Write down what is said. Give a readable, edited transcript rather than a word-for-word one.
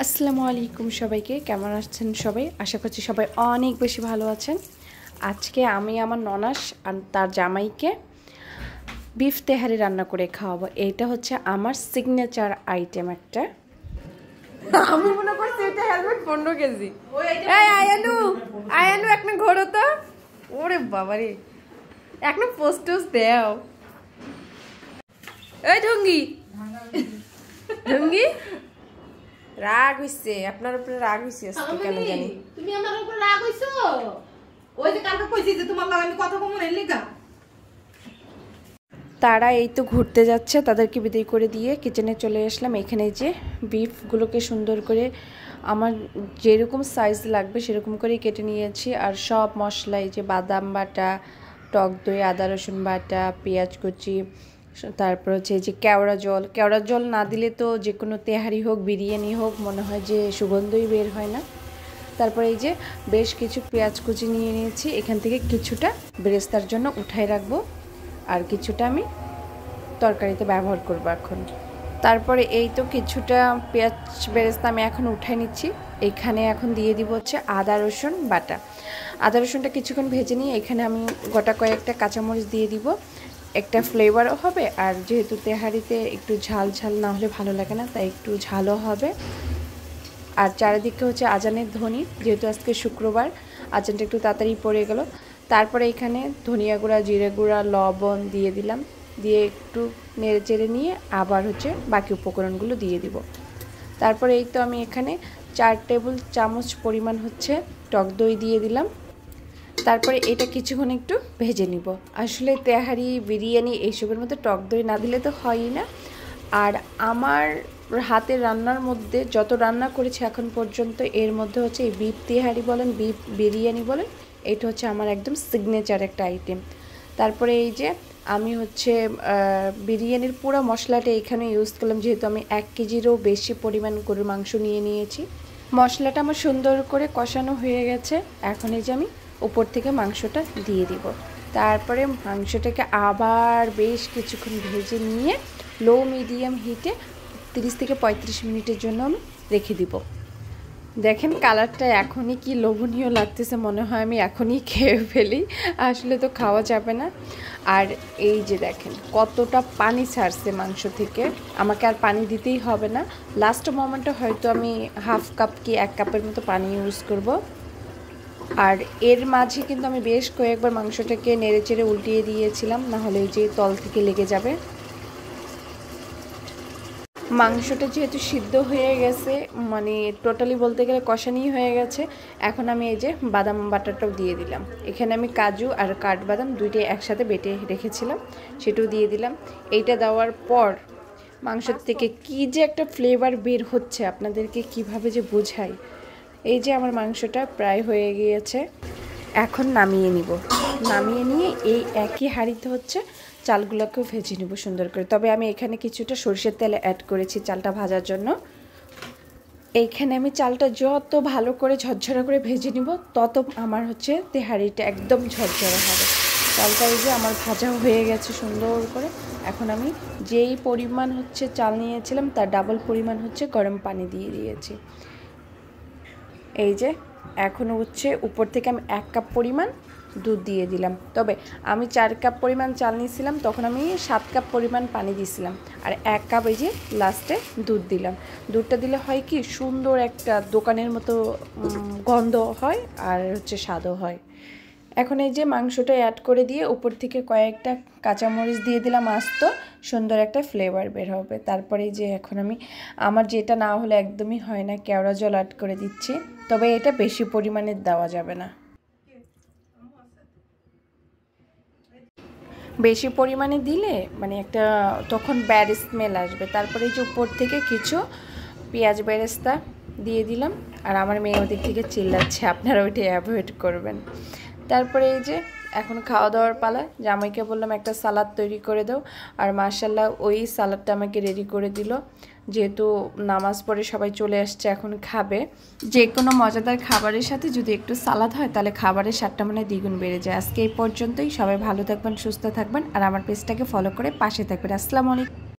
আসসালামু আলাইকুম সবাইকে, কেমন আছেন সবাই? আশা করছি সবাই অনেক বেশি ভালো আছেন। আজকে আমি আমার ননাস আর তার জামাইকে বিফ তেহারি রান্না করে খাওয়াবো। এইটা হচ্ছে আমার সিগনেচার আইটেম একটা। আমি মনে করছি এটা হেলমেট 15 কেজি। এই আয়ানু আয়ানু একটা ঘোরো তো। ওরে বাবারে, একটা পোস্টস দাও। এই ঢঙ্গি ঢঙ্গি রাগ হইছে, আপনার উপরে রাগ হইছে আজকে কেন জানি। তুমি আমার উপরে রাগ হইছো? ওই যে কালকে কইছি যে তোমার লগে আমি কথা কম না লিগা। তারা এই তো ঘুরতে যাচ্ছে, তাদেরকে বিদায় করে দিয়ে কিচেনে চলে আসলাম। এখানে যে বিফগুলোকে সুন্দর করে আমার যেরকম সাইজ লাগবে সেরকম করেই কেটে নিয়েছি। আর সব মশলা, এই যে বাদাম বাটা, টক দই, আদা রসুন বাটা, পেঁয়াজ কুচি, তারপর হচ্ছে এই যে কেওড়া জল না দিলে তো যে কোনো তেহারি হোক বিরিয়ানি হোক মনে হয় যে সুগন্ধই বের হয় না। তারপরে এই যে বেশ কিছু পেঁয়াজ কুচি নিয়ে নিয়েছি, এখান থেকে কিছুটা বেরেস্তার জন্য উঠাই রাখবো আর কিছুটা আমি তরকারিতে ব্যবহার করব এখন। তারপরে এই তো কিছুটা পেঁয়াজ বেরেস্তা আমি এখন উঠাই নিচ্ছি। এখানে এখন দিয়ে দিব হচ্ছে আদা রসুন বাটা। আদা রসুনটা কিছুক্ষণ ভেজে নিয়ে এখানে আমি গোটা কয়েকটা কাঁচামরিচ দিয়ে দিব, একটা ফ্লেভারও হবে। আর যেহেতু তেহারিতে একটু ঝাল ঝাল না হলে ভালো লাগে না, তাই একটু ঝালও হবে। আর চারিদিকে হচ্ছে আজানের ধ্বনি, যেহেতু আজকে শুক্রবার আজানটা একটু তাড়াতাড়ি পড়ে গেল। তারপরে এখানে ধনিয়া গুঁড়া, জিরে গুঁড়া, লবণ দিয়ে দিলাম, দিয়ে একটু নেড়ে চেড়ে নিয়ে আবার হচ্ছে বাকি উপকরণগুলো দিয়ে দিব। তারপরে এই তো আমি এখানে 4 টেবিল চামচ পরিমাণ হচ্ছে টক দই দিয়ে দিলাম। তারপরে এটা কিছুক্ষণ একটু ভেজে নিব। আসলে তেহারি বিরিয়ানি এইসবের মধ্যে টক দই না দিলে তো হয়ই না। আর আমার হাতের রান্নার মধ্যে যত রান্না করেছি এখন পর্যন্ত, এর মধ্যে হচ্ছে এই বিফ তেহারি বলেন, বিফ বিরিয়ানি বলেন, এটা হচ্ছে আমার একদম সিগনেচার একটা আইটেম। তারপরে এই যে আমি হচ্ছে বিরিয়ানির পুরো মশলাটা এখানে ইউজ করলাম, যেহেতু আমি 1 কেজিরও বেশি পরিমাণ গরুর মাংস নিয়ে নিয়েছি। মশলাটা আমার সুন্দর করে কষানো হয়ে গেছে। এখন এই যে আমি উপর থেকে মাংসটা দিয়ে দিব। তারপরে মাংসটাকে আবার বেশ কিছুক্ষণ ভেজে নিয়ে লো মিডিয়াম হিটে 30 থেকে 35 মিনিটের জন্য আমি রেখে দিব। দেখেন কালারটা এখনই কি লোভনীয় লাগতেছে, মনে হয় আমি এখনই খেয়ে ফেলি। আসলে তো খাওয়া যাবে না। আর এই যে দেখেন কতটা পানি ছাড়ছে মাংস থেকে, আমাকে আর পানি দিতেই হবে না। লাস্ট মোমেন্টে হয়তো আমি হাফ কাপ কি 1 কাপের মতো পানি ইউজ করব। আর এর মাঝে কিন্তু আমি বেশ কয়েকবার মাংসটাকে নেড়ে চেড়ে উল্টিয়ে দিয়েছিলাম, না হলে এই যে তল থেকে লেগে যাবে। মাংসটা যেহেতু সিদ্ধ হয়ে গেছে, মানে টোটালি বলতে গেলে কষানি হয়ে গেছে, এখন আমি এই যে বাদাম বাটাটাও দিয়ে দিলাম। এখানে আমি কাজু আর কাঠবাদাম দুইটাই একসাথে বেটে রেখেছিলাম, সেটাও দিয়ে দিলাম। এইটা দেওয়ার পর মাংসের থেকে কি যে একটা ফ্লেভার বের হচ্ছে, আপনাদেরকে কিভাবে যে বোঝাই। এই যে আমার মাংসটা প্রায় হয়ে গিয়েছে, এখন নামিয়ে নিব। নামিয়ে নিয়ে এই একই হাঁড়িতে হচ্ছে চালগুলোকেও ভেজে নেব সুন্দর করে। তবে আমি এখানে কিছুটা সরষের তেল অ্যাড করেছি চালটা ভাজার জন্য। এইখানে আমি চালটা যত ভালো করে ঝরঝরা করে ভেজে নিব, তত আমার হচ্ছে তেহারিটা একদম ঝরঝরা হবে। চালটা এই যে আমার ভাজা হয়ে গেছে সুন্দর করে। এখন আমি যেই পরিমাণ হচ্ছে চাল নিয়েছিলাম তার ডাবল পরিমাণ হচ্ছে গরম পানি দিয়ে দিয়েছি। এই যে এখন হচ্ছে উপর থেকে আমি 1 কাপ পরিমাণ দুধ দিয়ে দিলাম। তবে আমি 4 কাপ পরিমাণ চাল নিয়েছিলাম, তখন আমি 7 কাপ পরিমাণ পানি দিয়েছিলাম। আর 1 কাপ এই যে লাস্টে দুধ দিলাম। দুধটা দিলে হয় কি সুন্দর একটা দোকানের মতো গন্ধ হয় আর হচ্ছে স্বাদও হয়। এখন এই যে মাংসটা অ্যাড করে দিয়ে উপর থেকে কয়েকটা কাঁচামরিচ দিয়ে দিলাম আস্ত, সুন্দর একটা ফ্লেভার বের হবে। তারপরে যে এখন আমি আমার যেটা না হলে একদমই হয় না, কেওড়া জল অ্যাড করে দিচ্ছি। তবে এটা বেশি পরিমাণে দেওয়া যাবে না, বেশি পরিমাণে দিলে মানে একটা তখন ব্যাড স্মেল আসবে। তারপরে এই যে উপর থেকে কিছু পেঁয়াজ বেরেস্তা দিয়ে দিলাম। আর আমার মেয়ে ওদিক থেকে চিল্লাচ্ছে, আপনারা ওইটা অ্যাভয়েড করবেন। তারপরে এই যে এখন খাওয়া দাওয়ার পালা। জামাইকে বললাম একটা সালাদ তৈরি করে দাও, আর মাশাআল্লাহ ওই সালাদটা আমাকে রেডি করে দিল। যেহেতু নামাজ পড়ে সবাই চলে আসছে, এখন খাবে। যে কোনো মজাদার খাবারের সাথে যদি একটু সালাদ হয় তাহলে খাবারের স্বাদটা মানে দ্বিগুণ বেড়ে যায়। আজকে এই পর্যন্তই। সবাই ভালো থাকবেন, সুস্থ থাকবেন, আর আমার পেজটাকে ফলো করে পাশে থাকবেন। আসসালামু আলাইকুম।